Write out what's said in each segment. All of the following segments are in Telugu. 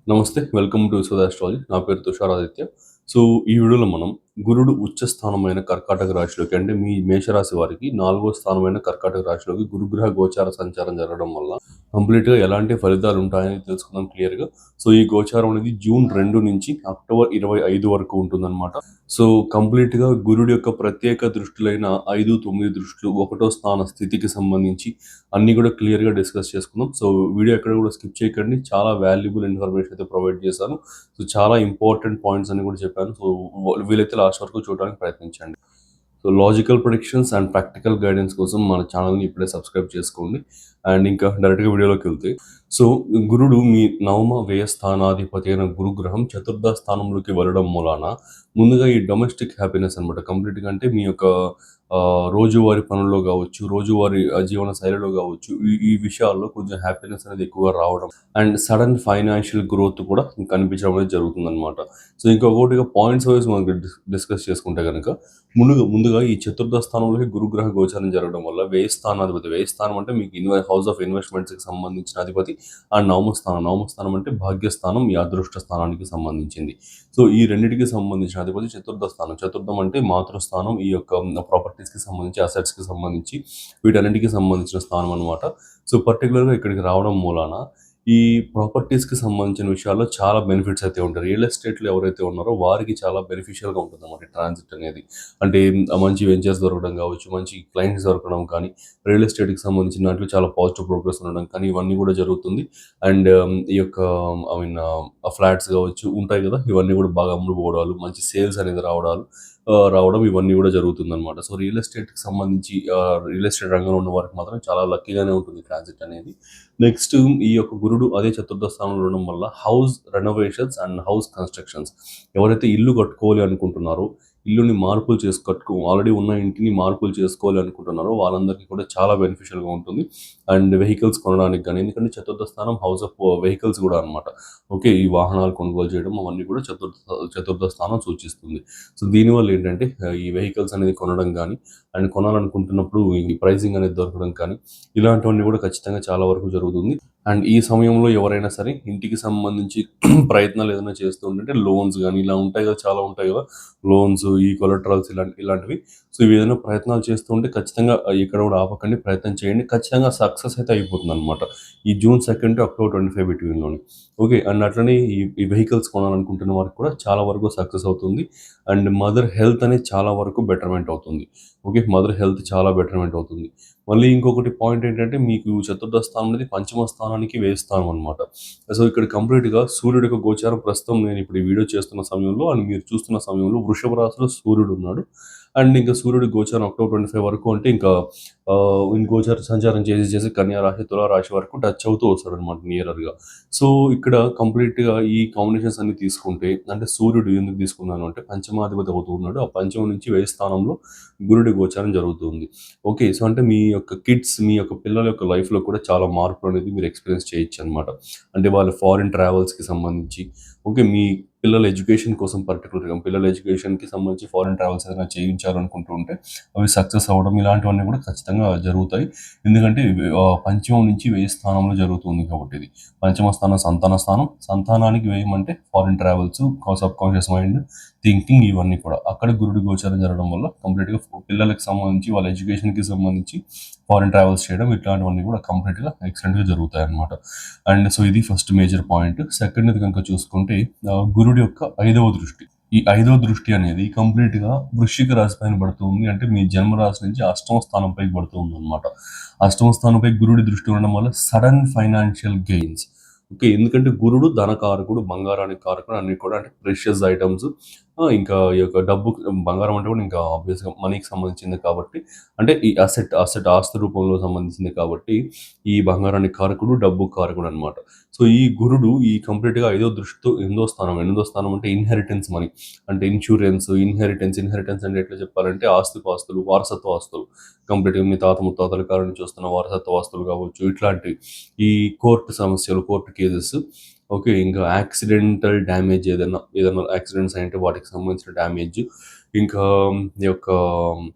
నమస్తే. Welcome to Yashoda astrology. నా పేరు తుషార్ ఆదిత్య. సో, ఈ వీడియోలో మనం గురుడు ఉచ్చ స్థానమైన కర్కాటక రాశిలోకి అంటే మీ మేషరాశి వారికి 4వ స్థానమైన కర్కాటక రాశిలోకి గురుగ్రహ గోచార సంచారం జరగడం వల్ల కంప్లీట్‌గా ఎలాంటి ఫలితాలు ఉంటాయని తెలుసుకుందాం క్లియర్‌గా. సో, ఈ గోచారం అనేది జూన్ 2 నుంచి అక్టోబర్ 25 వరకు ఉంటుందన్నమాట. సో, కంప్లీట్‌గా గురుడు యొక్క ప్రత్యేక దృష్టులైన 5, 9 దృష్టులు, ఒకటో స్థాన స్థితికి సంబంధించి అన్నీ కూడా క్లియర్‌గా డిస్కస్ చేసుకుందాం. సో, వీడియో ఎక్కడ కూడా స్కిప్ చేయకండి. చాలా వాల్యుబుల్ ఇన్ఫర్మేషన్ అయితే ప్రొవైడ్ చేశాను. సో, చాలా ఇంపార్టెంట్ పాయింట్స్ అని కూడా చెప్పాను. సో, వీలైతే లాస్ట్ వరకు చూడడానికి ప్రయత్నించండి. So, logical predictions and practical guidance కోసం మన ఛానల్‌ని ఇప్పుడే సబ్స్క్రైబ్ చేసుకోండి. అండ్ ఇంకా డైరెక్ట్‌గా వీడియోలోకి వెళ్తే, సో, గురుడు మీ నవమ వ్యయ స్థానాధిపతి అయిన గురుగ్రహం చతుర్థ స్థానంలోకి వెళ్ళడం మూలాన ముందుగా ఈ డొమెస్టిక్ హ్యాపీనెస్ అనమాట. కంప్లీట్‌గా అంటే మీ యొక్క రోజువారీ పనుల్లో కావచ్చు, రోజువారీ జీవన శైలిలో కావచ్చు, ఈ ఈ విషయాల్లో కొంచెం హ్యాపీనెస్ అనేది ఎక్కువగా రావడం అండ్ సడన్ ఫైనాన్షియల్ గ్రోత్ కూడా కనిపించడం అనేది జరుగుతుందన్నమాట. సో, ఇంకొకటిగా పాయింట్స్ వైజ్ మనం డిస్కస్ చేసుకుంటే కనుక ముందుగా ఈ చతుర్థ స్థానంలోకి గురుగ్రహ గోచారం జరగడం వల్ల వ్యయ స్థానాధిపతి, వ్యయ స్థానం అంటే మీకు హౌస్ ఆఫ్ ఇన్వెస్ట్మెంట్స్కి సంబంధించిన అధిపతి. అండ్ నవమ స్థానం అంటే భాగ్యస్థానం, ఈ అదృష్ట స్థానానికి సంబంధించింది. సో, ఈ రెండింటికి సంబంధించిన అధిపతి చతుర్థ స్థానం. చతుర్థం అంటే మాతృస్థానం, ఈ యొక్క ప్రాపర్టీస్కి సంబంధించి, అసెట్స్కి సంబంధించి, వీటన్నిటికి సంబంధించిన స్థానం అనమాట. సో, పర్టికులర్గా ఇక్కడికి రావడం మూలాన ఈ ప్రాపర్టీస్కి సంబంధించిన విషయాల్లో చాలా బెనిఫిట్స్ అయితే ఉంటాయి. రియల్ ఎస్టేట్లో ఎవరైతే ఉన్నారో వారికి చాలా బెనిఫిషియల్గా ఉంటుంది అన్నమాట ట్రాన్సిట్ అనేది. అంటే మంచి వెంచర్స్ దొరకడం కావచ్చు, మంచి క్లయింట్స్ దొరకడం కానీ, రియల్ ఎస్టేట్కి సంబంధించిన దాంట్లో చాలా పాజిటివ్ ప్రోగ్రెస్ ఉండడం కానీ ఇవన్నీ కూడా జరుగుతుంది. అండ్ ఈ యొక్క ఐ మీన్ ఫ్లాట్స్ కావచ్చు ఉంటాయి కదా, ఇవన్నీ కూడా బాగా అమ్ముడుపోవడాలు, మంచి సేల్స్ అనేది రావడం ఇవన్నీ కూడా జరుగుతుందన్నమాట. సో, రియల్ ఎస్టేట్కి సంబంధించి రియల్ ఎస్టేట్ రంగంలో ఉన్న వారికి మాత్రం చాలా లక్కీగానే ఉంటుంది ట్రాన్సిట్ అనేది. నెక్స్ట్ ఈ యొక్క గురుడు అదే చతుర్థ స్థానంలో ఉండడం వల్ల house renovations and house constructions, ఎవరైతే ఇల్లు కట్టుకోవాలి అనుకుంటున్నారో, ఇల్లుని మార్పులు చేసి ఆల్రెడీ ఉన్న ఇంటిని మార్పులు చేసుకోవాలి అనుకుంటున్నారో వాళ్ళందరికీ కూడా చాలా బెనిఫిషియల్గా ఉంటుంది. అండ్ వెహికల్స్ కొనడానికి కానీ, ఎందుకంటే చతుర్థ స్థానం హౌస్ ఆఫ్ వెహికల్స్ కూడా అనమాట. ఓకే, ఈ వాహనాలు కొనుగోలు చేయడం అవన్నీ కూడా చతుర్థ స్థానం సూచిస్తుంది. సో, దీనివల్ల ఏంటంటే ఈ వెహికల్స్ అనేది కొనడం కానీ, అండ్ కొనాలనుకుంటున్నప్పుడు ఈ ప్రైసింగ్ అనేది దొరకడం కానీ, ఇలాంటివన్నీ కూడా ఖచ్చితంగా చాలా వరకు జరుగుతుంది. అండ్ ఈ సమయంలో ఎవరైనా సరే ఇంటికి సంబంధించి ప్రయత్నాలు ఏదైనా చేస్తూ ఉంటే లోన్స్ కానీ ఇలా ఉంటాయి కదా, చాలా ఉంటాయి కదా, లోన్స్, ఈ కొలెటరల్స్ ఇలాంటివి. సో, ఇవి ఏదైనా ప్రయత్నాలు చేస్తూ ఉంటే ఖచ్చితంగా ఇక్కడ కూడా ఆపకండి, ప్రయత్నం చేయండి. ఖచ్చితంగా సక్సెస్ అయితే అయిపోతుంది అనమాట ఈ జూన్ 2 to అక్టోబర్ 25 బిట్వీన్లోని. ఓకే, అండ్ అట్లనే ఈ వెహికల్స్ కొనాలనుకుంటున్న వారికి కూడా చాలా వరకు సక్సెస్ అవుతుంది. అండ్ మదర్ హెల్త్ అనేది చాలా వరకు బెటర్మెంట్ అవుతుంది. ఓకే, మదర్ హెల్త్ చాలా బెటర్మెంట్ అవుతుంది. మళ్ళీ ఇంకొకటి పాయింట్ ఏంటంటే మీకు చతుర్థ స్థానం అనేది పంచమ స్థానానికి వ్యయ స్థానం అనమాట. సో, ఇక్కడ కంప్లీట్‌గా సూర్యుడి యొక్క గోచారం ప్రస్తుతం నేను ఇప్పుడు ఈ వీడియో చేస్తున్న సమయంలో అండ్ మీరు చూస్తున్న సమయంలో వృషభ రాశిలో సూర్యుడు ఉన్నాడు. అండ్ ఇంకా సూర్యుడి గోచారం అక్టోబర్ 25 వరకు అంటే ఇంకా గోచార సంచారం చేసి కన్యా రాశి, తులా రాశి వరకు టచ్ అవుతూ వస్తాడనమాట నియరర్‌గా. సో, ఇక్కడ కంప్లీట్‌గా ఈ కాంబినేషన్స్ అన్ని తీసుకుంటే, అంటే సూర్యుడు ఎందుకు తీసుకున్నాను అంటే పంచమాధిపతి అవుతూ ఉన్నాడు. ఆ పంచమం నుంచి వ్యయ స్థానంలో గురుడి గోచారం జరుగుతుంది. ఓకే, సో, అంటే మీ యొక్క కిడ్స్, మీ యొక్క పిల్లల యొక్క లైఫ్‌లో కూడా చాలా మార్పులు అనేది మీరు ఎక్స్‌పీరియన్స్ చేయొచ్చనమాట. అంటే వాళ్ళ ఫారిన్ ట్రావెల్స్‌కి సంబంధించి, ఓకే, మీ పిల్లల ఎడ్యుకేషన్ కోసం పర్టికులర్‌గా పిల్లల ఎడ్యుకేషన్‌కి సంబంధించి ఫారిన్ ట్రావెల్స్ ఏదైనా చేయించాలనుకుంటూ ఉంటే అవి సక్సెస్ అవ్వడం ఇలాంటివన్నీ కూడా ఖచ్చితంగా జరుగుతాయి. ఎందుకంటే పంచమం నుంచి వ్యయ స్థానంలో జరుగుతుంది కాబట్టి ఇది. పంచమ స్థానం సంతాన స్థానం. సంతానానికి వ్యయం అంటే foreign travels, subconscious mind, thinking ఇవన్నీ కూడా. అక్కడ గురుడి గోచారం జరగడం వల్ల కంప్లీట్‌గా పిల్లలకి సంబంధించి వాళ్ళ ఎడ్యుకేషన్‌కి సంబంధించి ఫారిన్ ట్రావెల్స్ చేయడం ఇట్లాంటివన్నీ కూడా కంప్లీట్‌గా ఎక్సలెంట్‌గా జరుగుతాయన్నమాట. అండ్ సో, ఇది ఫస్ట్ మేజర్ పాయింట్. సెకండ్‌ది కనుక చూసుకుంటే గురుడి యొక్క 5వ దృష్టి. ఈ 5వ దృష్టి అనేది కంప్లీట్‌గా వృశ్చిక రాశి పైన పడుతుంది. అంటే మీ జన్మ రాశి నుంచి 8వ స్థానం పైకి పడుతుందన్నమాట. 8వ స్థానంపై గురుడి దృష్టి ఉండడం వల్ల సడన్ ఫైనాన్షియల్ గెయిన్స్. ఓకే, ఎందుకంటే గురుడు ధనకారకుడు, బంగారానికి కారకుడు, అన్ని కూడా అంటే ప్రెషియస్ ఐటమ్స్, ఇంకా ఈ యొక్క డబ్బు, బంగారం అంటే కూడా ఇంకా ఆబ్వియస్‌గా మనీకి సంబంధించింది కాబట్టి, అంటే ఈ ఆస్తి రూపంలో సంబంధించింది కాబట్టి ఈ బంగారానికి కారకుడు, డబ్బు కారకుడు అనమాట. సో, ఈ గురుడు ఈ కంప్లీట్‌గా 5వ దృష్టితో 8వ స్థానం అంటే ఇన్హెరిటెన్స్ మనీ, అంటే ఇన్సూరెన్స్, ఇన్హెరిటెన్స్ అంటే ఎట్లా చెప్పాలంటే ఆస్తిపాస్తులు, వారసత్వ ఆస్తులు. కంప్లీట్‌గా మీ తాత ముత్తాతల కాలం నుంచి వస్తున్న వారసత్వ ఆస్తులు కావచ్చు, ఇట్లాంటివి. ఈ కోర్టు సమస్యలు, కోర్టు కేసెస్. ఓకే, ఇంకా యాక్సిడెంటల్ డ్యామేజ్, ఏదైనా యాక్సిడెంట్స్ అయ్యుంటే వాటికి సంబంధించిన డ్యామేజ్. ఇంకా ఈ యొక్క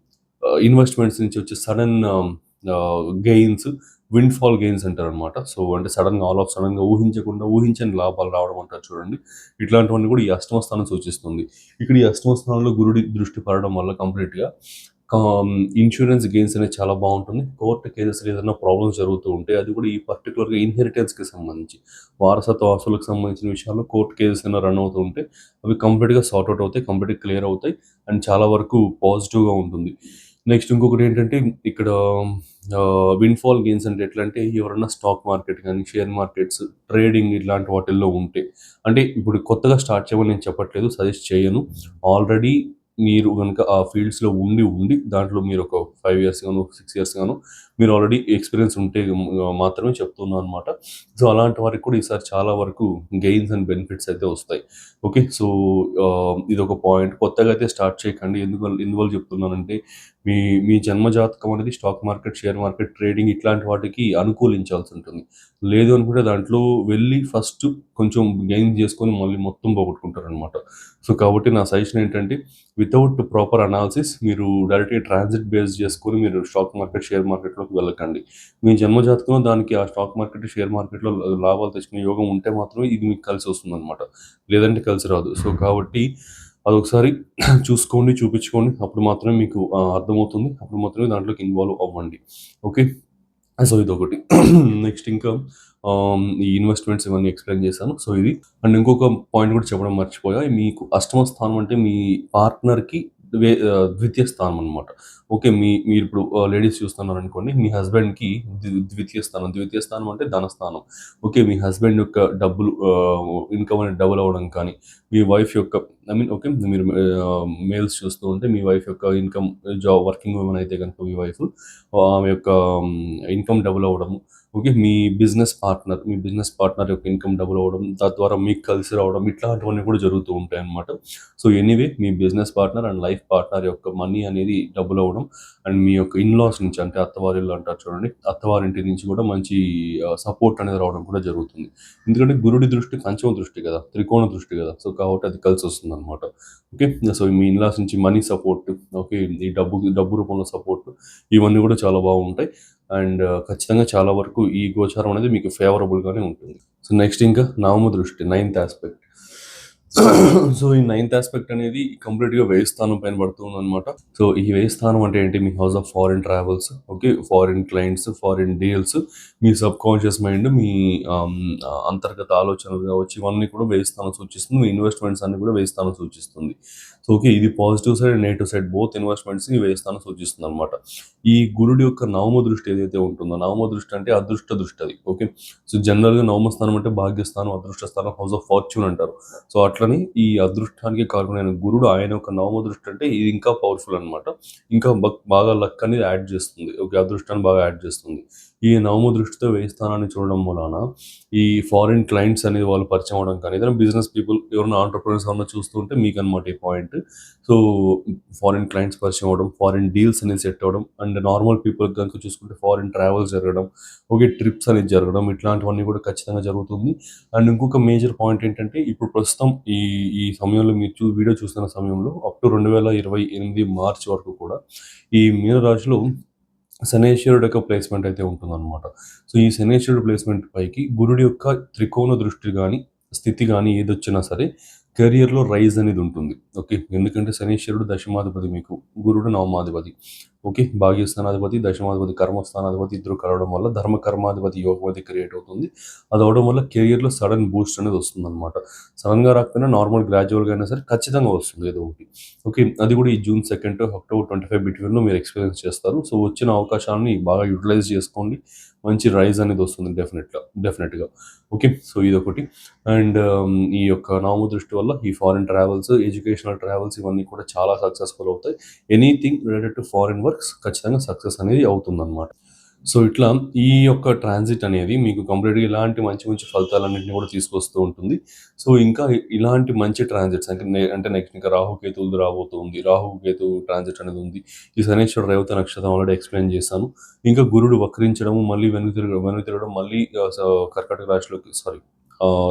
ఇన్వెస్ట్మెంట్స్ నుంచి వచ్చే sudden gains, wind fall gains అంటారనమాట. సో అంటే సడన్గా ఆల్ ఆఫ్ సడన్గా ఊహించని లాభాలు రావడం అంటారు చూడండి. ఇట్లాంటివన్నీ కూడా ఈ అష్టమ స్థానం సూచిస్తుంది. ఇక్కడ ఈ అష్టమ స్థానంలో గురుడి దృష్టి పడడం వల్ల కంప్లీట్గా ఇన్సూరెన్స్ గెయిన్స్ అనేది చాలా బాగుంటుంది. కోర్టు కేసెస్లో ఏదైనా ప్రాబ్లమ్స్ జరుగుతూ ఉంటే అది కూడా ఈ పర్టికులర్గా ఇన్హెరిటెన్స్కి సంబంధించి వారసత్వ ఆస్తులకు సంబంధించిన విషయాల్లో కోర్టు కేసెస్ అయినా రన్ అవుతూ ఉంటే అవి కంప్లీట్గా సార్ట్అవుట్ అవుతాయి, కంప్లీట్గా క్లియర్ అవుతాయి అండ్ చాలా వరకు పాజిటివ్గా ఉంటుంది. నెక్స్ట్ ఇంకొకటి ఏంటంటే ఇక్కడ విండ్ఫాల్ గెయిన్స్ అంటే ఎట్లా అంటే ఎవరన్నా స్టాక్ మార్కెట్ కానీ షేర్ మార్కెట్స్ ట్రేడింగ్ ఇట్లాంటి వాటిల్లో ఉంటే, అంటే ఇప్పుడు కొత్తగా స్టార్ట్ చేయమని నేను చెప్పట్లేదు, సజెస్ట్ చేయను. ఆల్రెడీ మీరు కనుక ఆ ఫీల్డ్స్లో ఉండి దాంట్లో మీరు ఒక 5 ఇయర్స్ గాను 6 ఇయర్స్ గాను మీరు ఆల్రెడీ ఎక్స్పీరియన్స్ ఉంటే మాత్రమే చెప్తున్నాను అనమాట. సో అలాంటి వారికి కూడా ఈసారి చాలా వరకు గెయిన్స్ అండ్ బెనిఫిట్స్ అయితే వస్తాయి. ఓకే. సో ఇదొక పాయింట్. కొత్తగా అయితే స్టార్ట్ చేయకండి. ఎందువల్ల చెప్తున్నానంటే మీ మీ జన్మ జాతకం అనేది stock market, share market, trading ఇట్లాంటి వాటికి అనుకూలించాల్సి ఉంటుంది. లేదు అనుకుంటే దాంట్లో వెళ్ళి ఫస్ట్ కొంచెం గెయిన్ చేసుకొని మళ్ళీ మొత్తం పోగొట్టుకుంటారనమాట. సో కాబట్టి నా సజెషన్ ఏంటంటే వితౌట్ ప్రాపర్ అనాలిసిస్ మీరు డైరెక్ట్గా ట్రాన్సిట్ బేస్ చేసుకొని మీరు స్టాక్ మార్కెట్, షేర్ మార్కెట్లోకి వెళ్ళకండి. మీ జన్మ జాతకంలో దానికి ఆ స్టాక్ మార్కెట్, షేర్ మార్కెట్లో లాభాలు తెచ్చుకునే యోగం ఉంటే మాత్రమే ఇది మీకు కలిసి వస్తుందన్నమాట. లేదంటే కలిసి రాదు. సో కాబట్టి అదొకసారి చూసుకోండి, చూపించుకోండి. అప్పుడు మాత్రమే మీకు అర్థమవుతుంది. అప్పుడు మాత్రమే దాంట్లోకి ఇన్వాల్వ్ అవ్వండి. ఓకే. సో ఇదొకటి. నెక్స్ట్ ఇంకా ఈ ఇన్వెస్ట్మెంట్స్ ఇవన్నీ ఎక్స్ప్లెయిన్ చేశాను. సో ఇది అండ్ ఇంకొక పాయింట్ కూడా చెప్పడం మర్చిపోయా. మీకు అష్టమ స్థానం అంటే మీ పార్ట్నర్కి ద్వితీయ స్థానం అనమాట. ఓకే. మీరు ఇప్పుడు లేడీస్ చూస్తున్నారు అనుకోండి, మీ హస్బెండ్కి ద్వితీయ స్థానం అంటే ధనస్థానం. ఓకే. మీ హస్బెండ్ యొక్క డబ్బులు ఇన్కమ్ అనేది డబుల్ అవ్వడం కానీ, మీ వైఫ్ యొక్క ఓకే మీరు మేల్స్ చూస్తూ ఉంటే మీ వైఫ్ యొక్క ఇన్కమ్ వర్కింగ్ ఉమెన్ అయితే కనుక మీ వైఫ్ ఆమె యొక్క ఇన్కమ్ డబుల్ అవ్వడము. ఓకే. మీ బిజినెస్ పార్ట్నర్ యొక్క ఇన్కమ్ డబుల్ అవ్వడం, తద్వారా మీకు కలిసి రావడం ఇట్లాంటివన్నీ కూడా జరుగుతూ ఉంటాయి అన్నమాట. So anyway me business partner and life partner యొక్క మనీ అనేది డబుల్ అవ్వడం అండ్ మీ యొక్క ఇన్లాస్ నుంచి అంటే అత్తవారిల్లు అంటారు చూడండి, అత్తవారింటి నుంచి కూడా మంచి సపోర్ట్ అనేది రావడం కూడా జరుగుతుంది. ఎందుకంటే గురుడి దృష్టి పంచమ దృష్టి కదా, త్రికోణ దృష్టి కదా. సో కాబట్టి అది కలిసి వస్తుంది అనమాట. ఓకే. సో మీ ఇన్లాస్ నుంచి మనీ సపోర్ట్, ఓకే, ఈ డబ్బు రూపంలో సపోర్ట్ ఇవన్నీ కూడా చాలా బాగుంటాయి అండ్ ఖచ్చితంగా చాలా వరకు ఈ గోచారం అనేది మీకు ఫేవరబుల్గానే ఉంటుంది. సో నెక్స్ట్ ఇంకా నవమ దృష్టి, 9th ఆస్పెక్ట్. సో ఈ 9th ఆస్పెక్ట్ అనేది కంప్లీట్గా వ్యయ స్థానం పైన పడుతుంది అనమాట. సో ఈ వ్యయ స్థానం అంటే ఏంటి? మీ house of foreign travels, okay, foreign clients, foreign deals, మీ సబ్ కాన్షియస్ మైండ్, మీ అంతర్గత ఆలోచనలు కావచ్చు, ఇవన్నీ కూడా వ్యయ స్థానం సూచిస్తుంది. మీ ఇన్వెస్ట్మెంట్స్ అన్ని కూడా వ్యయ స్థానం సూచిస్తుంది. సో ఓకే, ఇది positive side and negative side both ఇన్వెస్ట్మెంట్స్ని వ్యయ స్థానం సూచిస్తుంది అనమాట. ఈ గురుడి యొక్క నవమ దృష్టి ఏదైతే ఉంటుందో, నవమ దృష్టి అంటే అదృష్ట దృష్టి అది. ఓకే. సో జనరల్గా నవమ స్థానం అంటే భాగ్యస్థానం, అదృష్ట స్థానం, హౌస్ ఆఫ్ ఫార్చ్యూన్ అంటారు. సో అట్లని ఈ అదృష్టానికి కారణమైన గురుడు ఆయన ఒక నవమ దృష్టి అంటే ఇది ఇంకా పవర్ఫుల్ అనమాట. ఇంకా బాగా లక్ అనేది యాడ్ చేస్తుంది. ఓకే, అదృష్టాన్ని బాగా యాడ్ చేస్తుంది. ఈ నవమ దృష్టితో వ్యయ స్థానాన్ని చూడడం వలన ఈ ఫారిన్ క్లయింట్స్ అనేది వాళ్ళు పరిచయం అవడం కానీ, ఏదైనా బిజినెస్ పీపుల్ ఎవరైనా ఆంటర్ప్రినర్స్ ఏమన్నా చూస్తుంటే మీకు అనమాట ఈ పాయింట్. సో ఫారిన్ క్లయింట్స్ పరిచయం అవ్వడం, ఫారిన్ డీల్స్ అనేది సెట్ అవ్వడం అండ్ నార్మల్ పీపుల్ కనుక చూసుకుంటే ఫారిన్ ట్రావెల్స్ జరగడం, ఓకే, ట్రిప్స్ అనేది జరగడం ఇట్లాంటివన్నీ కూడా ఖచ్చితంగా జరుగుతుంది. అండ్ ఇంకొక మేజర్ పాయింట్ ఏంటంటే ఇప్పుడు ప్రస్తుతం ఈ ఈ సమయంలో మీరు వీడియో చూస్తున్న సమయంలో అప్ టు 2028 మార్చ్ వరకు కూడా ఈ మీనరాశిలో శనేశ్వరుడు యొక్క ప్లేస్మెంట్ అయితే ఉంటుందన్నమాట. సో ఈ శనేశ్వరుడు ప్లేస్మెంట్ పైకి గురుడి యొక్క త్రికోణ దృష్టి కానీ స్థితి కానీ ఏదొచ్చినా సరే కెరియర్లో రైజ్ అనేది ఉంటుంది. ఓకే. ఎందుకంటే శనీశ్వరుడు దశమాధిపతి, మీకు గురుడు నవమాధిపతి. ఓకే. భాగ్యస్థానాధిపతి, దశమాధిపతి, కర్మస్థానాధిపతి ఇద్దరు కలవడం వల్ల ధర్మ కర్మాధిపతి యోగం అది క్రియేట్ అవుతుంది. అది అవడం వల్ల కెరియర్లో సడన్ బూస్ట్ అనేది వస్తుంది అనమాట. సడన్గా రాకపోయినా నార్మల్ గ్రాడ్యువల్గా అయినా సరే ఖచ్చితంగా వస్తుంది ఏదో ఒకటి. ఓకే. అది కూడా ఈ June 2 to October 25 బిట్వీన్లో మీరు ఎక్స్పీరియన్స్ చేస్తారు. సో వచ్చిన అవకాశాన్ని బాగా యూటిలైజ్ చేసుకోండి. మంచి రైజ్ అనేది వస్తుంది డెఫినెట్గా. ఓకే. సో ఇదొకటి. అండ్ ఈ యొక్క నవమ దృష్టి వల్ల ఈ ఫారిన్ ట్రావెల్స్, ఎడ్యుకేషనల్ ట్రావెల్స్ ఇవన్నీ కూడా చాలా సక్సెస్ఫుల్ అవుతాయి. Anything related to foreign works ఖచ్చితంగా సక్సెస్ అనేది అవుతుందన్నమాట. సో ఇట్లా ఈ యొక్క ట్రాన్సిట్ అనేది మీకు కంప్లీట్గా ఇలాంటి మంచి మంచి ఫలితాలన్నింటినీ కూడా తీసుకొస్తూ ఉంటుంది. సో ఇంకా ఇలాంటి మంచి ట్రాన్సిట్స్ అంటే నెక్స్ట్ ఇంకా రాహుకేతువులు రాబోతుంది. రాహుకేతు ట్రాన్సిట్ అనేది ఉంది. ఈ శనీశ్వరుడు రేవతి నక్షత్రం ఆల్రెడీ ఎక్స్ప్లెయిన్ చేశాను. ఇంకా గురుడు వక్రించడము, మళ్ళీ వెనుక తిరగడం, మళ్ళీ కర్కాటక రాశిలోకి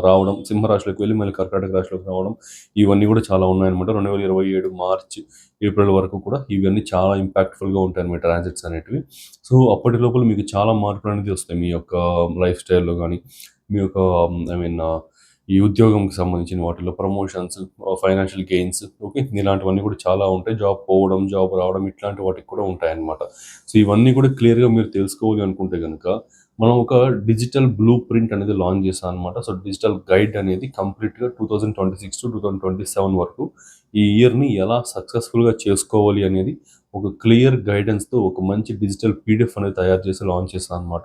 రావడం, సింహరాశిలోకి వెళ్ళి మళ్ళీ కర్కాటక రాశిలోకి రావడం, ఇవన్నీ కూడా చాలా ఉన్నాయన్నమాట. 2027 మార్చ్, ఏప్రిల్ వరకు కూడా ఇవన్నీ చాలా ఇంపాక్ట్ఫుల్గా ఉంటాయన్నమాట ట్రాన్సిట్స్ అనేటివి. సో అప్పటి లోపల మీకు చాలా మార్పులు అనేది వస్తాయి మీ యొక్క లైఫ్ స్టైల్లో కానీ, మీ యొక్క ఐ మీన్ ఈ ఉద్యోగంకి సంబంధించిన వాటిలో ప్రమోషన్స్, ఫైనాన్షియల్ గెయిన్స్, ఓకే, ఇలాంటివన్నీ కూడా చాలా ఉంటాయి. జాబ్ పోవడం, జాబ్ రావడం, ఇట్లాంటి వాటికి కూడా ఉంటాయన్నమాట. సో ఇవన్నీ కూడా క్లియర్గా మీరు తెలుసుకోవాలి అనుకుంటే కనుక మనం ఒక డిజిటల్ బ్లూ ప్రింట్ అనేది లాంచ్ చేశాం అనమాట. సో డిజిటల్ గైడ్ అనేది కంప్లీట్గా 2026 టు 2027 వరకు ఈ ఇయర్ని ఎలా సక్సెస్ఫుల్గా చేసుకోవాలి అనేది ఒక క్లియర్ గైడెన్స్తో ఒక మంచి డిజిటల్ పీడిఎఫ్ అనేది తయారు చేసి లాంచ్ చేశాను అనమాట.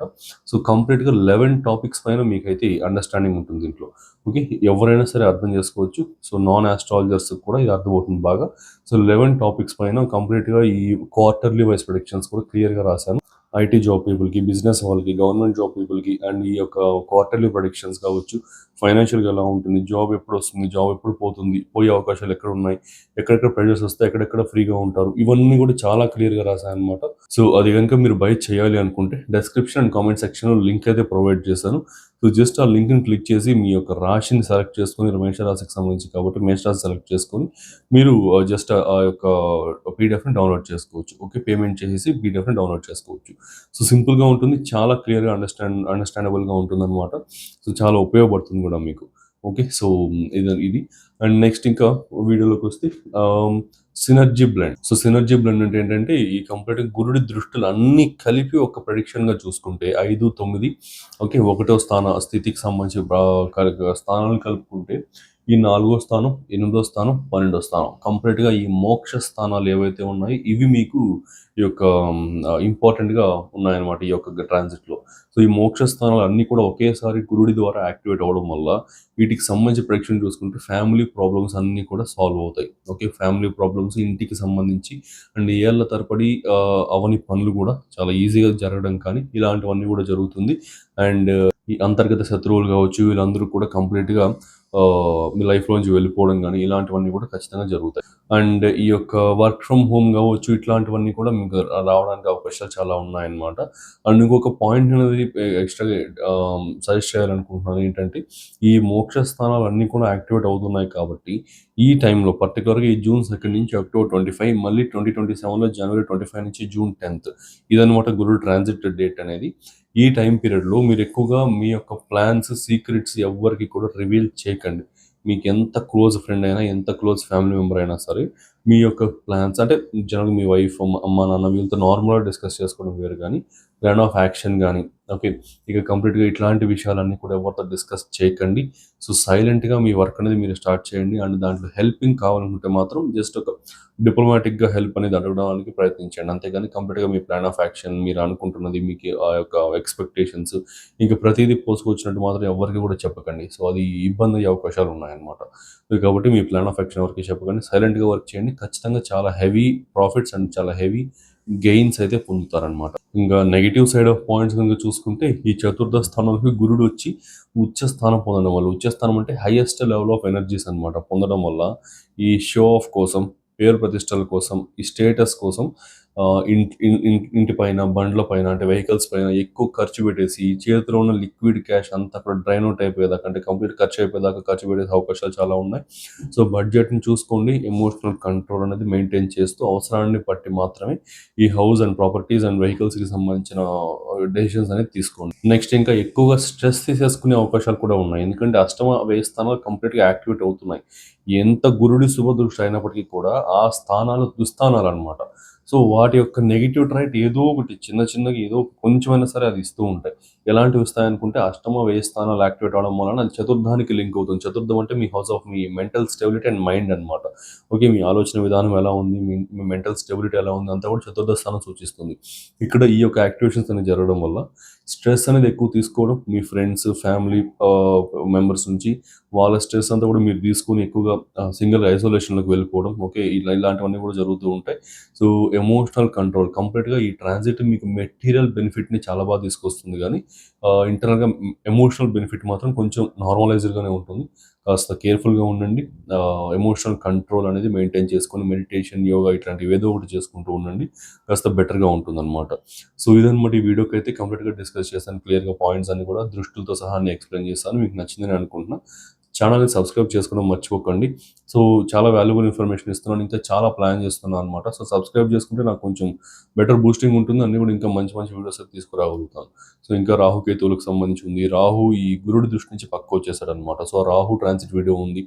సో కంప్లీట్గా 11 టాపిక్స్ పైన మీకైతే అండర్స్టాండింగ్ ఉంటుంది దీంట్లో. ఓకే, ఎవరైనా సరే అర్థం చేసుకోవచ్చు. సో నాన్ ఆస్ట్రాలజర్స్ కూడా ఇది అర్థమవుతుంది బాగా. సో 11 టాపిక్స్ పైన కంప్లీట్గా ఈ క్వార్టర్లీ వైజ్ ప్రొడిక్షన్స్ కూడా క్లియర్గా రాశాను. ఐటీ జాబ్ పీపుల్కి, బిజినెస్ వాళ్ళకి, గవర్నమెంట్ జాబ్ పీపుల్కి, అండ్ ఈ యొక్క క్వార్టర్లీ ప్రొడిక్షన్స్ కావచ్చు, ఫైనాన్షియల్గా ఎలా ఉంటుంది, జాబ్ ఎప్పుడు వస్తుంది, జాబ్ ఎప్పుడు పోతుంది, పోయే అవకాశాలు ఎక్కడ ఉన్నాయి, ఎక్కడెక్కడ ప్రెజర్స్ వస్తాయి, ఎక్కడెక్కడ ఫ్రీగా ఉంటారు, ఇవన్నీ కూడా చాలా క్లియర్గా రాశాను అనమాట. సో అది కనుక మీరు బై చేయాలి అనుకుంటే డిస్క్రిప్షన్ అండ్ కామెంట్ సెక్షన్లో లింక్ అయితే ప్రొవైడ్ చేశాను. సో జస్ట్ ఆ లింక్ని క్లిక్ చేసి మీ యొక్క రాశిని సెలెక్ట్ చేసుకొని, మేషరాశికి సంబంధించి కాబట్టి మేషరాశి సెలెక్ట్ చేసుకొని మీరు జస్ట్ ఆ యొక్క పీడిఎఫ్ని డౌన్లోడ్ చేసుకోవచ్చు. ఓకే, పేమెంట్ చేసేసి పీడిఎఫ్ని డౌన్లోడ్ చేసుకోవచ్చు. సో సింపుల్గా ఉంటుంది, చాలా క్లియర్గా అండర్స్టాండబుల్గా ఉంటుంది అనమాట. సో చాలా ఉపయోగపడుతుంది కూడా మీకు. ఓకే, సో ఇది అండ్ నెక్స్ట్ ఇంకా వీడియోలోకి వస్తే synergy blend. So synergy blend అంటే ఏంటంటే ఈ కంప్లీట్ గురుడి దృష్టిలు అన్ని కలిపి ఒక ప్రెడిక్షన్గా చూసుకుంటే 5, 9, ఓకే, 1వ స్థితికి సంబంధించి స్థానాలను కలుపుకుంటే ఈ 4వ స్థానం, 8వ స్థానం, 12వ స్థానం కంప్లీట్గా ఈ మోక్ష స్థానాలు ఏవైతే ఉన్నాయో ఇవి మీకు ఈ యొక్క ఇంపార్టెంట్గా ఉన్నాయన్నమాట ఈ యొక్క ట్రాన్సిట్లో. సో ఈ మోక్ష స్థానాలు అన్నీ కూడా ఒకేసారి గురుడి ద్వారా యాక్టివేట్ అవ్వడం వల్ల వీటికి సంబంధించి ప్రేక్షణ చూసుకుంటే ఫ్యామిలీ ప్రాబ్లమ్స్ అన్నీ కూడా సాల్వ్ అవుతాయి. ఓకే, ఫ్యామిలీ ప్రాబ్లమ్స్ ఇంటికి సంబంధించి అండ్ ఏళ్ల తరబడి అవని పనులు కూడా చాలా ఈజీగా జరగడం కానీ ఇలాంటివన్నీ కూడా జరుగుతుంది. అండ్ ఈ అంతర్గత శత్రువులు కావచ్చు, వీళ్ళందరూ కూడా కంప్లీట్గా మీ లైఫ్లోంచి వెళ్ళిపోవడం కానీ ఇలాంటివన్నీ కూడా ఖచ్చితంగా జరుగుతాయి. అండ్ ఈ యొక్క వర్క్ ఫ్రమ్ హోమ్ కావచ్చు, ఇట్లాంటివన్నీ కూడా మీకు రావడానికి అవకాశాలు చాలా ఉన్నాయన్నమాట. అండ్ ఇంకొక పాయింట్ అనేది ఎక్స్ట్రాగా సజెస్ట్ చేయాలనుకుంటున్నాను ఏంటంటే ఈ మోక్ష స్థానాలు అన్నీ కూడా యాక్టివేట్ అవుతున్నాయి కాబట్టి ఈ టైంలో పర్టికులర్గా ఈ June 2 నుంచి October 25, మళ్ళీ 2027లో January 25 నుంచి June 10 ఇదనమాట గురుడు ట్రాన్సిట్ డేట్ అనేది. ఈ టైం పీరియడ్లో మీరు ఎక్కువగా మీ యొక్క ప్లాన్స్, సీక్రెట్స్ ఎవ్వరికి కూడా రివీల్ చేయకండి. మీకు ఎంత క్లోజ్ ఫ్రెండ్ అయినా, ఎంత క్లోజ్ ఫ్యామిలీ మెంబర్ అయినా సరే మీ యొక్క ప్లాన్స్ అంటే జనరల్గా మీ వైఫ్, అమ్మ, నాన్న వీళ్ళతో నార్మల్గా డిస్కస్ చేసుకోవడం వేరు, కానీ ప్లాన్ ఆఫ్ యాక్షన్ కానీ ఓకే, ఇక కంప్లీట్గా ఇట్లాంటి విషయాలన్నీ కూడా ఎవరితో డిస్కస్ చేయకండి. సో సైలెంట్గా మీ వర్క్ అనేది మీరు స్టార్ట్ చేయండి. అండ్ దాంట్లో హెల్పింగ్ కావాలనుకుంటే మాత్రం జస్ట్ ఒక డిప్లొమాటిక్గా హెల్ప్ అనేది అడగడానికి ప్రయత్నించండి. అంతేగాని కంప్లీట్గా మీ ప్లాన్ ఆఫ్ యాక్షన్, మీరు అనుకుంటున్నది, మీకు ఆ యొక్క ఎక్స్పెక్టేషన్స్ ఇంకా ప్రతిదీ పోసుకొచ్చినట్టు మాత్రం ఎవరికి కూడా చెప్పకండి. సో అది ఇబ్బంది అయ్యే అవకాశాలు ఉన్నాయన్నమాట. కాబట్టి మీ ప్లాన్ ఆఫ్ యాక్షన్ ఎవరికి చెప్పకండి, సైలెంట్గా వర్క్ చేయండి. ఖచ్చితంగా చాలా హెవీ ప్రాఫిట్స్ అండ్ చాలా హెవీ గెయిన్స్ అయితే పొందుతారనమాట. ఇంకా నెగిటివ్ సైడ్ ఆఫ్ పాయింట్స్ కనుక చూసుకుంటే ఈ చతుర్థ స్థానానికి గురుడు వచ్చి ఉచ్చ స్థానం పొందడం వల్ల, ఉచ్చ స్థానం అంటే హైయెస్ట్ లెవెల్ ఆఫ్ ఎనర్జీస్ అనమాట, పొందడం వల్ల ఈ షో ఆఫ్ కోసం, పేరు ప్రతిష్టల కోసం, ఈ స్టేటస్ కోసం ఇంటి పైన, బండ్ల పైన అంటే వెహికల్స్ పైన ఎక్కువ ఖర్చు పెట్టేసి చేతిలో ఉన్న లిక్విడ్ క్యాష్ అంతా అక్కడ డ్రైన్ అవుట్ అయిపోయేదాకా, అంటే కంప్లీట్ ఖర్చు అయిపోయేదాకా ఖర్చు పెట్టే అవకాశాలు చాలా ఉన్నాయి. సో బడ్జెట్ని చూసుకోండి, ఎమోషనల్ కంట్రోల్ అనేది మెయింటైన్ చేస్తూ అవసరాన్ని బట్టి మాత్రమే ఈ హౌస్ అండ్ ప్రాపర్టీస్ అండ్ వెహికల్స్కి సంబంధించిన డెసిషన్స్ అనేది తీసుకోండి. నెక్స్ట్ ఇంకా ఎక్కువగా స్ట్రెస్ తీసేసుకునే అవకాశాలు కూడా ఉన్నాయి, ఎందుకంటే అష్టమ వ్యయ స్థానాలు కంప్లీట్గా యాక్టివేట్ అవుతున్నాయి. ఎంత గురుడి శుభదృష్టి అయినప్పటికీ కూడా ఆ స్థానాలు దుస్థానాలు అనమాట. సో వాటి యొక్క నెగిటివ్ ట్రైట్ ఏదో ఒకటి చిన్నగా ఏదో కొంచెమైనా సరే అది ఇస్తూ ఉంటాయి. ఎలాంటివి ఇస్తాయనుకుంటే అష్టమ వ్యయ స్థానాలు యాక్టివేట్ అవడం వలన అది చతుర్థానికి లింక్ అవుతుంది. చతుర్థం అంటే మీ హౌస్ ఆఫ్ మీ మెంటల్ స్టెబిలిటీ అండ్ మైండ్ అనమాట. ఓకే, మీ ఆలోచన విధానం ఎలా ఉంది, మీ మెంటల్ స్టెబిలిటీ ఎలా ఉంది అంతా కూడా చతుర్థ స్థానం సూచిస్తుంది. ఇక్కడ ఈ యొక్క యాక్టివేషన్స్ అనేది జరగడం వల్ల స్ట్రెస్ అనేది ఎక్కువ తీసుకోవడం, మీ ఫ్రెండ్స్, ఫ్యామిలీ మెంబర్స్ నుంచి వాళ్ళ స్ట్రెస్ అంతా కూడా మీరు తీసుకుని ఎక్కువగా సింగిల్ ఐసోలేషన్లోకి వెళ్ళిపోవడం, ఓకే, ఇలాంటివన్నీ కూడా జరుగుతూ ఉంటాయి. సో ఎమోషనల్ కంట్రోల్ కంప్లీట్గా ఈ ట్రాన్సిట్ మీకు మెటీరియల్ బెనిఫిట్ని చాలా బాగా తీసుకొస్తుంది, కానీ ఇంటర్నల్గా ఎమోషనల్ బెనిఫిట్ మాత్రం కొంచెం నార్మలైజ్డ్గానే ఉంటుంది. కాస్త కేర్ఫుల్గా ఉండండి. ఎమోషనల్ కంట్రోల్ అనేది మెయింటైన్ చేసుకొని మెడిటేషన్, యోగా ఇట్లాంటివి ఏదో ఒకటి చేసుకుంటూ ఉండండి. కాస్త బెటర్గా ఉంటుందన్నమాట. సో ఇదన్నమాట ఈ వీడియోకి అయితే కంప్లీట్గా డిస్కస్ చేశాను. క్లియర్గా పాయింట్స్ అన్ని కూడా దృష్టిలతో సహా అన్ని ఎక్స్ప్లెయిన్ చేస్తాను. మీకు నచ్చిందని అనుకుంటున్నా. ఛానల్ని సబ్స్క్రైబ్ చేసుకోవడం మర్చిపోకండి. సో చాలా వాల్యుబుల్ ఇన్ఫర్మేషన్ ఇస్తున్నాను. ఇంకా చాలా ప్లాన్ చేస్తున్నాను అనమాట. సో సబ్స్క్రైబ్ చేసుకుంటే నాకు కొంచెం బెటర్ బూస్టింగ్ ఉంటుంది. అన్ని కూడా ఇంకా మంచి మంచి వీడియోస్ తీసుకురాగలుగుతాను. సో ఇంకా రాహుకేతువులకు సంబంధించి ఉంది. రాహు ఈ గురుడి దృష్టి నుంచి పక్క వచ్చేసాడు అనమాట. సో ఆ రాహు ట్రాన్సిట్ వీడియో ఉంది.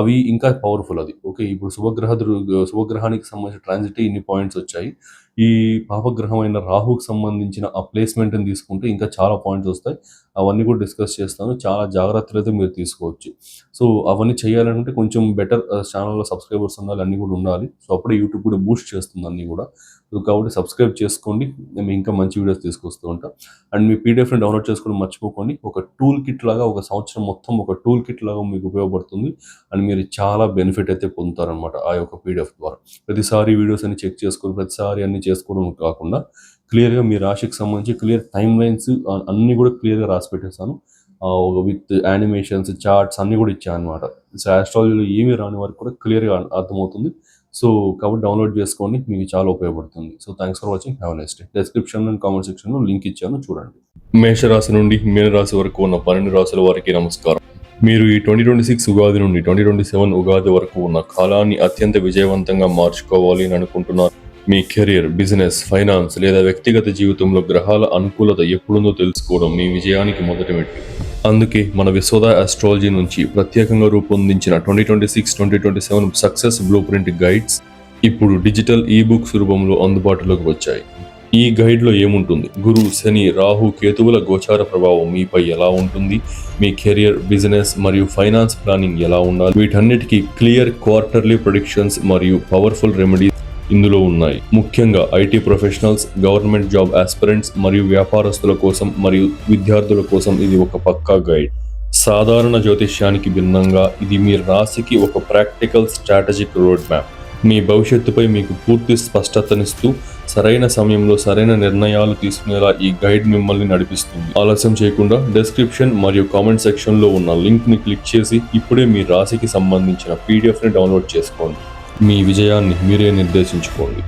అవి ఇంకా పవర్ఫుల్ అది. ఓకే, ఇప్పుడు శుభగ్రహానికి సంబంధించిన ట్రాన్సిట్ ఇన్ని పాయింట్స్ వచ్చాయి. ఈ పాపగ్రహమైన రాహుకి సంబంధించిన ఆ ప్లేస్మెంట్ని తీసుకుంటే ఇంకా చాలా పాయింట్స్ వస్తాయి. అవన్నీ కూడా డిస్కస్ చేస్తాను. చాలా జాగ్రత్తలు అయితే మీరు తీసుకోవచ్చు. సో అవన్నీ చేయాలంటే కొంచెం బెటర్ ఛానల్లో సబ్స్క్రైబర్స్ ఉండాలి, అన్నీ కూడా ఉండాలి. సో అప్పుడే యూట్యూబ్ కూడా బూస్ట్ చేస్తుంది అన్నీ కూడా. సో కాబట్టి సబ్స్క్రైబ్ చేసుకోండి. మేము ఇంకా మంచి వీడియోస్ తీసుకొస్తూ ఉంటాం. అండ్ మీ పీడిఎఫ్ని డౌన్లోడ్ చేసుకోవడం మర్చిపోకండి. ఒక టూల్ కిట్ లాగా ఒక సంవత్సరం మొత్తం ఒక టూల్ కిట్ లాగా మీకు ఉపయోగపడుతుంది. అండ్ మీరు చాలా బెనిఫిట్ అయితే పొందుతారనమాట ఆ యొక్క పీడిఎఫ్ ద్వారా. ప్రతిసారి వీడియోస్ అన్ని చెక్ చేసుకొని ప్రతిసారి అన్ని చేసుకోవడం కాకుండా క్లియర్గా మీ రాశికి సంబంధించి క్లియర్ టైమ్ లైన్స్ అన్నీ కూడా క్లియర్గా రాసి పెట్టేస్తాను. విత్ యానిమేషన్స్, చార్ట్స్ అన్నీ కూడా ఇచ్చాను అనమాట. సో ఆస్ట్రాలజీలో ఏమీ రాని వారికి కూడా క్లియర్గా అర్థమవుతుంది. సో కాబట్టి డౌన్లోడ్ చేసుకోండి, మీకు చాలా ఉపయోగపడుతుంది. So thanks for watching. Have a nice day. Description and comment సెక్షన్లో లింక్ ఇచ్చాను, చూడండి. మేషరాశి నుండి మీనరాశి వరకు ఉన్న 12 రాశుల వారికి నమస్కారం. మీరు ఈ 2026 ఉగాది నుండి 2027 ఉగాది వరకు ఉన్న కాలాన్ని అత్యంత విజయవంతంగా మార్చుకోవాలి అని అనుకుంటున్నారు. మీ కెరీర్, బిజినెస్, ఫైనాన్స్ లేదా వ్యక్తిగత జీవితంలో గ్రహాల అనుకూలత ఎప్పుడుందో తెలుసుకోవడం మీ విజయానికి మొదటి మెట్టు. అందుకే మన విశ్వద ఆస్ట్రాలజీ నుంచి ప్రత్యేకంగా రూపొందించిన 2026-2027 సక్సెస్ బ్లూ ప్రింట్ గైడ్స్ ఇప్పుడు డిజిటల్ ఈబుక్స్ రూపంలో అందుబాటులోకి వచ్చాయి. ఈ గైడ్లో ఏముంటుంది? గురు, శని, రాహు, కేతువుల గోచార ప్రభావం మీపై ఎలా ఉంటుంది, మీ కెరియర్, బిజినెస్ మరియు ఫైనాన్స్ ప్లానింగ్ ఎలా ఉండాలి, వీటన్నిటికీ క్లియర్ క్వార్టర్లీ ప్రెడిక్షన్స్ మరియు పవర్ఫుల్ రెమెడీస్ ఇందులో ఉన్నాయి. ముఖ్యంగా IT professionals, government job aspirants మరియు వ్యాపారస్తుల కోసం మరియు విద్యార్థుల కోసం ఇది ఒక పక్కా గైడ్. సాధారణ జ్యోతిష్యానికి భిన్నంగా ఇది మీ రాశికి ఒక ప్రాక్టికల్ స్ట్రాటజిక్ రోడ్ మ్యాప్. మీ భవిష్యత్తుపై మీకు పూర్తి స్పష్టతనిస్తూ సరైన సమయంలో సరైన నిర్ణయాలు తీసుకునేలా ఈ గైడ్ మిమ్మల్ని నడిపిస్తుంది. ఆలస్యం చేయకుండా డిస్క్రిప్షన్ మరియు కామెంట్ సెక్షన్లో ఉన్న లింక్ని క్లిక్ చేసి ఇప్పుడే మీ రాశికి సంబంధించిన పీడిఎఫ్ని డౌన్లోడ్ చేసుకోండి. మీ విజయాన్ని మీరే నిర్దేశించుకోండి.